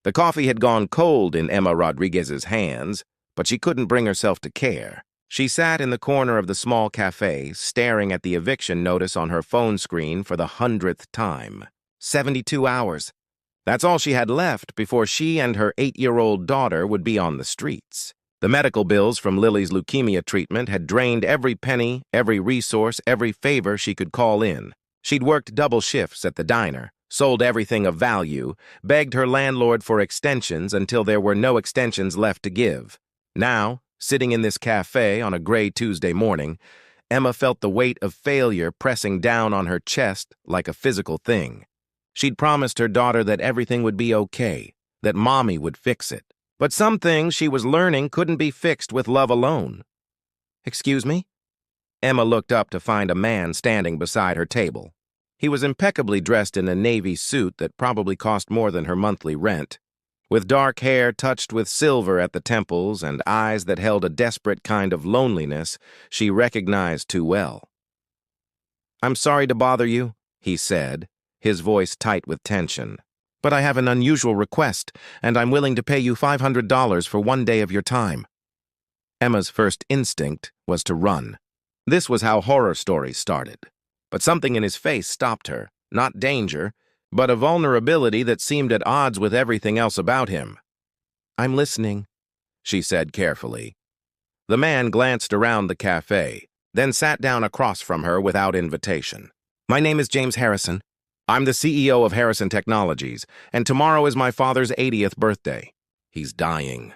The coffee had gone cold in Emma Rodriguez's hands, but she couldn't bring herself to care. She sat in the corner of the small cafe, staring at the eviction notice on her phone screen for the 100th time. 72 hours. That's all she had left before she and her 8-year-old daughter would be on the streets. The medical bills from Lily's leukemia treatment had drained every penny, every resource, every favor she could call in. She'd worked double shifts at the diner, sold everything of value, begged her landlord for extensions until there were no extensions left to give. Now, sitting in this cafe on a gray Tuesday morning, Emma felt the weight of failure pressing down on her chest like a physical thing. She'd promised her daughter that everything would be okay, that Mommy would fix it. But some things she was learning couldn't be fixed with love alone. "Excuse me?" Emma looked up to find a man standing beside her table. He was impeccably dressed in a navy suit that probably cost more than her monthly rent. With dark hair touched with silver at the temples and eyes that held a desperate kind of loneliness she recognized too well. "I'm sorry to bother you," he said, his voice tight with tension. "But I have an unusual request, and I'm willing to pay you $500 for 1 day of your time." Emma's first instinct was to run. This was how horror stories started. But something in his face stopped her, not danger, but a vulnerability that seemed at odds with everything else about him. "I'm listening," she said carefully. The man glanced around the cafe, then sat down across from her without invitation. "My name is James Harrison. I'm the CEO of Harrison Technologies, and tomorrow is my father's 80th birthday. He's dying.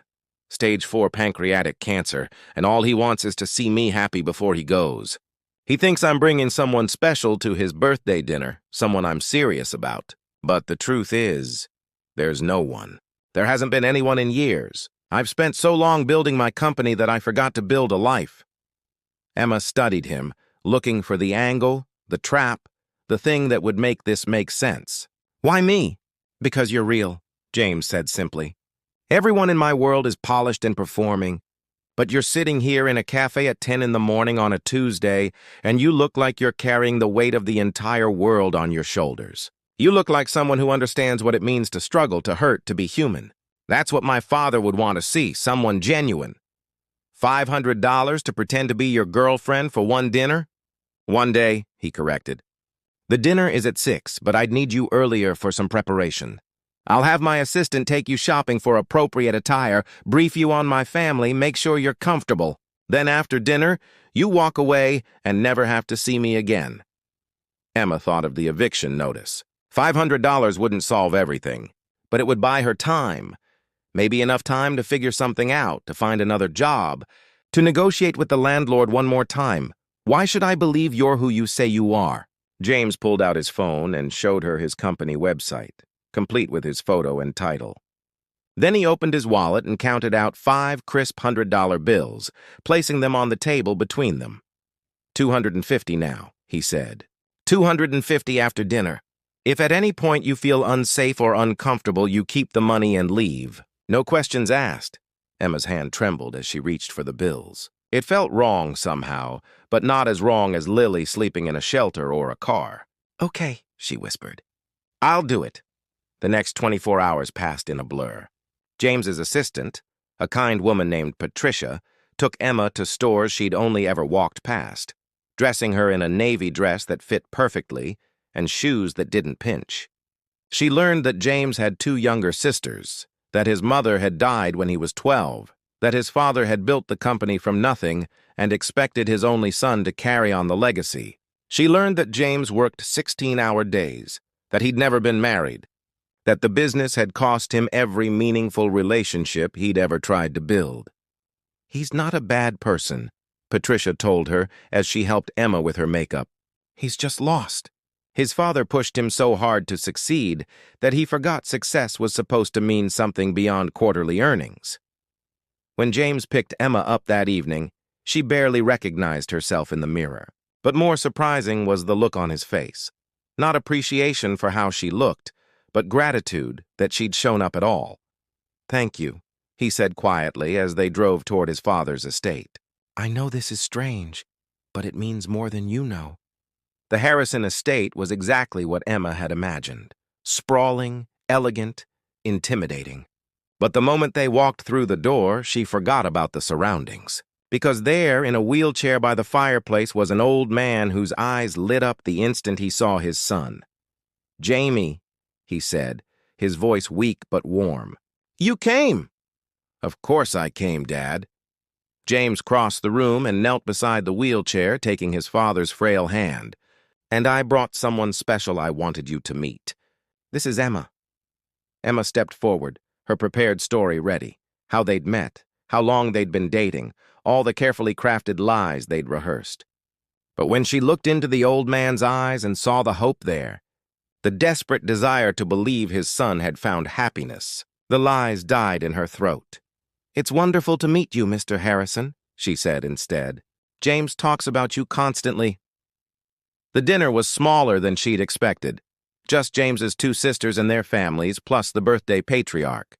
Stage 4 pancreatic cancer, and all he wants is to see me happy before he goes. He thinks I'm bringing someone special to his birthday dinner, someone I'm serious about. But the truth is, there's no one. There hasn't been anyone in years. I've spent so long building my company that I forgot to build a life." Emma studied him, looking for the angle, the trap, the thing that would make this make sense. "Why me?" "Because you're real," James said simply. "Everyone in my world is polished and performing, but you're sitting here in a cafe at 10 in the morning on a Tuesday, and you look like you're carrying the weight of the entire world on your shoulders. You look like someone who understands what it means to struggle, to hurt, to be human. That's what my father would want to see, someone genuine. $500 to pretend to be your girlfriend for one dinner?" "1 day," he corrected. "The dinner is at 6, but I'd need you earlier for some preparation. I'll have my assistant take you shopping for appropriate attire, brief you on my family, make sure you're comfortable. Then after dinner, you walk away and never have to see me again." Emma thought of the eviction notice. $500 wouldn't solve everything, but it would buy her time. Maybe enough time to figure something out, to find another job, to negotiate with the landlord one more time. "Why should I believe you're who you say you are?" James pulled out his phone and showed her his company website, complete with his photo and title. Then he opened his wallet and counted out 5 crisp $100 bills, placing them on the table between them. $250 now, he said. $250 after dinner. If at any point you feel unsafe or uncomfortable, you keep the money and leave. No questions asked. Emma's hand trembled as she reached for the bills. It felt wrong somehow, but not as wrong as Lily sleeping in a shelter or a car. "Okay," she whispered. "I'll do it." The next 24 hours passed in a blur. James's assistant, a kind woman named Patricia, took Emma to stores she'd only ever walked past, dressing her in a navy dress that fit perfectly and shoes that didn't pinch. She learned that James had 2 younger sisters, that his mother had died when he was 12, that his father had built the company from nothing and expected his only son to carry on the legacy. She learned that James worked 16-hour days, that he'd never been married, that the business had cost him every meaningful relationship he'd ever tried to build. "He's not a bad person," Patricia told her as she helped Emma with her makeup. "He's just lost. His father pushed him so hard to succeed that he forgot success was supposed to mean something beyond quarterly earnings." When James picked Emma up that evening, she barely recognized herself in the mirror. But more surprising was the look on his face. Not appreciation for how she looked, but gratitude that she'd shown up at all. "Thank you," he said quietly as they drove toward his father's estate. "I know this is strange, but it means more than you know." The Harrison estate was exactly what Emma had imagined. Sprawling, elegant, intimidating. But the moment they walked through the door, she forgot about the surroundings. Because there, in a wheelchair by the fireplace, was an old man whose eyes lit up the instant he saw his son. "Jamie," he said, his voice weak but warm. "You came!" "Of course I came, Dad." James crossed the room and knelt beside the wheelchair, taking his father's frail hand. "And I brought someone special I wanted you to meet. This is Emma." Emma stepped forward, her prepared story ready. How they'd met, how long they'd been dating, all the carefully crafted lies they'd rehearsed. But when she looked into the old man's eyes and saw the hope there, the desperate desire to believe his son had found happiness, the lies died in her throat. "It's wonderful to meet you, Mr. Harrison," she said instead. "James talks about you constantly." The dinner was smaller than she'd expected. Just James's two sisters and their families, plus the birthday patriarch.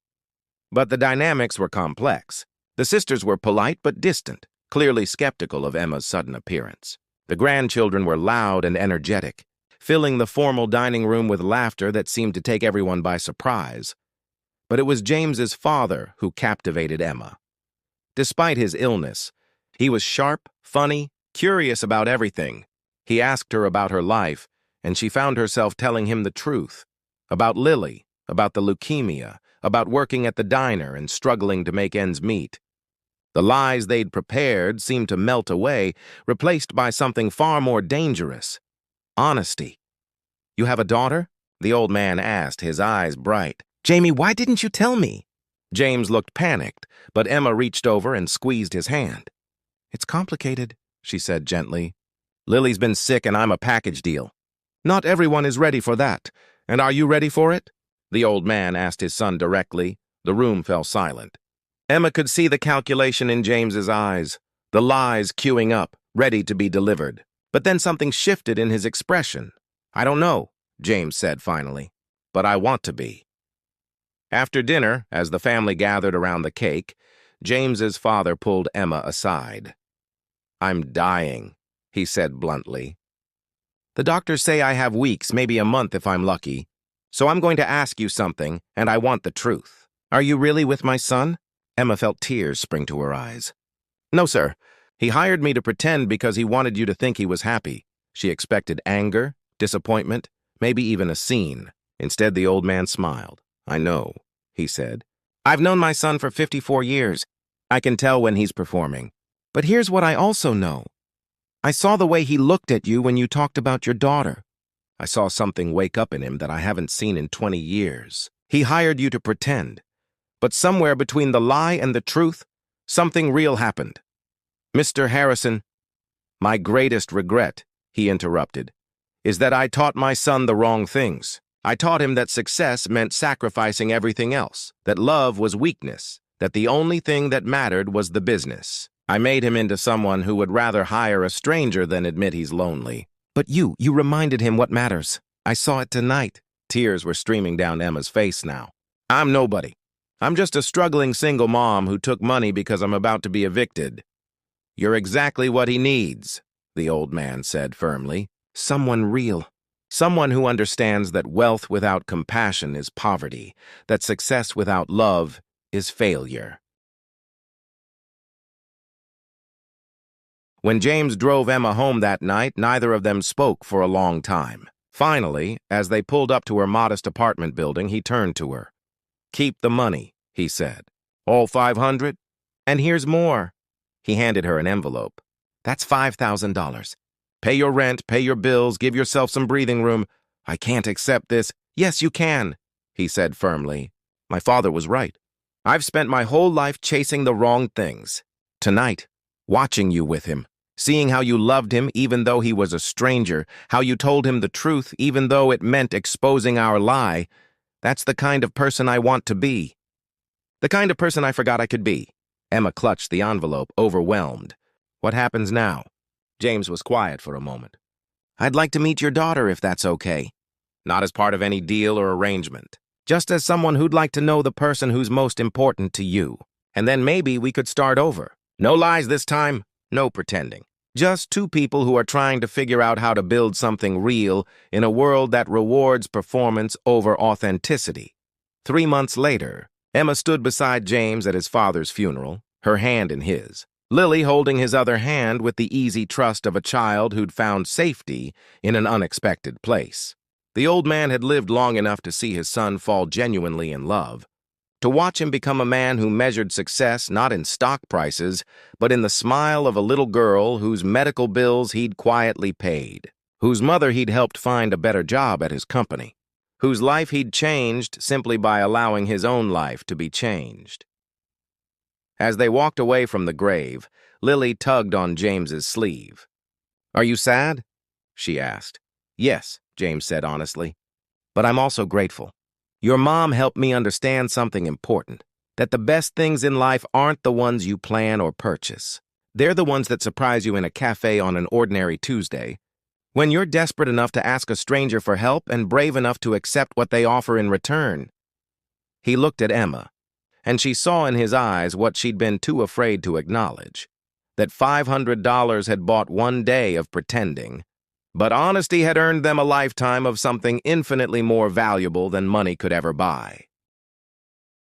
But the dynamics were complex. The sisters were polite but distant, clearly skeptical of Emma's sudden appearance. The grandchildren were loud and energetic, filling the formal dining room with laughter that seemed to take everyone by surprise. But it was James's father who captivated Emma. Despite his illness, he was sharp, funny, curious about everything. He asked her about her life, and she found herself telling him the truth. About Lily, about the leukemia, about working at the diner and struggling to make ends meet. The lies they'd prepared seemed to melt away, replaced by something far more dangerous: honesty. "You have a daughter?" the old man asked, his eyes bright. "Jamie, why didn't you tell me?" James looked panicked, but Emma reached over and squeezed his hand. "It's complicated," she said gently. "Lily's been sick and I'm a package deal. Not everyone is ready for that. And are you ready for it?" the old man asked his son directly. The room fell silent. Emma could see the calculation in James's eyes, the lies queuing up, ready to be delivered. But then something shifted in his expression. "I don't know," James said finally, "but I want to be." After dinner, as the family gathered around the cake, James's father pulled Emma aside. "I'm dying," he said bluntly. "The doctors say I have weeks, maybe a month if I'm lucky. So I'm going to ask you something, and I want the truth. Are you really with my son?" Emma felt tears spring to her eyes. "No, sir. He hired me to pretend because he wanted you to think he was happy." She expected anger, disappointment, maybe even a scene. Instead, the old man smiled. "I know," he said. "I've known my son for 54 years. I can tell when he's performing. But here's what I also know. I saw the way he looked at you when you talked about your daughter. I saw something wake up in him that I haven't seen in 20 years. He hired you to pretend. But somewhere between the lie and the truth, something real happened. Mr. Harrison, my greatest regret," he interrupted, "is that I taught my son the wrong things. I taught him that success meant sacrificing everything else, that love was weakness, that the only thing that mattered was the business. I made him into someone who would rather hire a stranger than admit he's lonely. But you reminded him what matters. I saw it tonight." Tears were streaming down Emma's face now. "I'm nobody. I'm just a struggling single mom who took money because I'm about to be evicted." "You're exactly what he needs," the old man said firmly. "Someone real. Someone who understands that wealth without compassion is poverty, that success without love is failure." When James drove Emma home that night, neither of them spoke for a long time. Finally, as they pulled up to her modest apartment building, he turned to her. "Keep the money," he said. "All 500? And here's more." He handed her an envelope. "That's $5,000. Pay your rent, pay your bills, give yourself some breathing room." "I can't accept this." "Yes, you can," he said firmly. "My father was right. I've spent my whole life chasing the wrong things. Tonight, watching you with him, seeing how you loved him even though he was a stranger, how you told him the truth even though it meant exposing our lie, that's the kind of person I want to be. The kind of person I forgot I could be." Emma clutched the envelope, overwhelmed. "What happens now?" James was quiet for a moment. "I'd like to meet your daughter if that's okay." "Not as part of any deal or arrangement. Just as someone who'd like to know the person who's most important to you. And then maybe we could start over. No lies this time. No pretending. Just two people who are trying to figure out how to build something real in a world that rewards performance over authenticity. 3 months later, Emma stood beside James at his father's funeral, her hand in his, Lily holding his other hand with the easy trust of a child who'd found safety in an unexpected place. The old man had lived long enough to see his son fall genuinely in love, to watch him become a man who measured success not in stock prices, but in the smile of a little girl whose medical bills he'd quietly paid, whose mother he'd helped find a better job at his company, whose life he'd changed simply by allowing his own life to be changed. As they walked away from the grave, Lily tugged on James's sleeve. "Are you sad?" she asked. "Yes," James said honestly, "but I'm also grateful. Your mom helped me understand something important, that the best things in life aren't the ones you plan or purchase. They're the ones that surprise you in a cafe on an ordinary Tuesday, when you're desperate enough to ask a stranger for help and brave enough to accept what they offer in return." He looked at Emma, and she saw in his eyes what she'd been too afraid to acknowledge, that $500 had bought one day of pretending, but honesty had earned them a lifetime of something infinitely more valuable than money could ever buy.